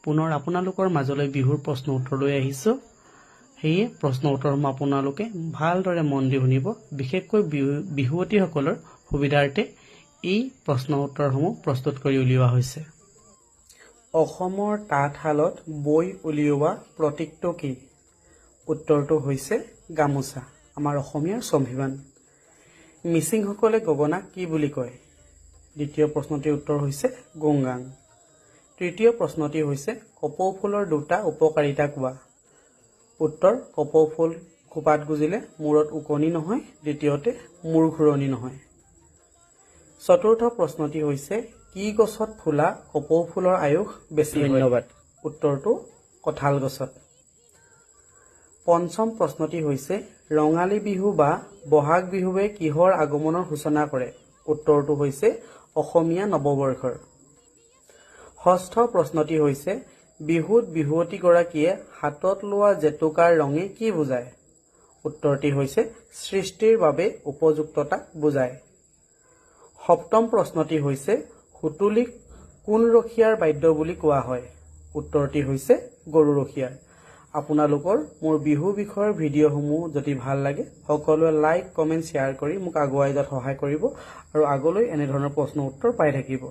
পুনৰ আপোনালোকৰ মাজলৈ বিহুৰ প্ৰশ্ন উত্তৰ লৈ আহিছোঁ। সেয়ে প্ৰশ্ন উত্তৰসমূহ আপোনালোকে ভালদৰে মন দি শুনিব। বিশেষকৈ বিহুৱতীসকলৰ সুবিধাৰ্থে এই প্ৰশ্ন উত্তৰসমূহ প্ৰস্তুত কৰি উলিওৱা হৈছে। অসমৰ তাঁতশালত বৈ উলিওৱা প্ৰতীকটো কি? উত্তৰটো হৈছে গামোচা, আমাৰ অসমীয়াৰ স্বাভিমান। মিচিংসকলে গগনাক কি বুলি কয়? দ্বিতীয় প্ৰশ্নটিৰ উত্তৰ হৈছে গুংগাং। তৃতীয় প্ৰশ্নটি হৈছে কপৌ ফুলৰ দুটা উপকাৰিতা কোৱা। উত্তৰ কপৌ ফুল খোপাত গুজিলে মূৰত ওকণি নহয়, দ্বিতীয়তে মূৰ ঘূৰণি নহয়। চতুৰ্থ প্ৰশ্নটি হৈছে কি গছত ফুলা কপৌ ফুলৰ আয়ুস বেছি? ধন্যবাদ। উত্তৰটো কঁঠাল গছত। পঞ্চম প্ৰশ্নটি হৈছে ৰঙালী বিহু বা বহাগ বিহুৱে কিহৰ আগমনৰ সূচনা কৰে? উত্তৰটো হৈছে অসমীয়া নৱবৰ্ষৰ। ষষ্ঠ প্ৰশ্নটি হৈছে বিহুত বিহুৱতীগৰাকীয়ে হাতত লোৱা জেতুকাৰ ৰঙে কি বুজায়? উত্তৰটি হৈছে সৃষ্টিৰ বাবে উপযুক্ততাক বুজায়। সপ্তম প্ৰশ্নটি হৈছে সুতুলিক কোন ৰখীয়াৰ বাদ্য বুলি কোৱা হয়? উত্তৰটি হৈছে গৰু ৰখীয়াৰ। আপোনালোকৰ মোৰ বিহু বিষয়ৰ ভিডিঅ'সমূহ যদি ভাল লাগে সকলোৱে লাইক, কমেণ্ট, শ্বেয়াৰ কৰি মোক আগুৱাই যোৱাত সহায় কৰিব আৰু আগলৈ এনেধৰণৰ প্ৰশ্ন উত্তৰ পাই থাকিব।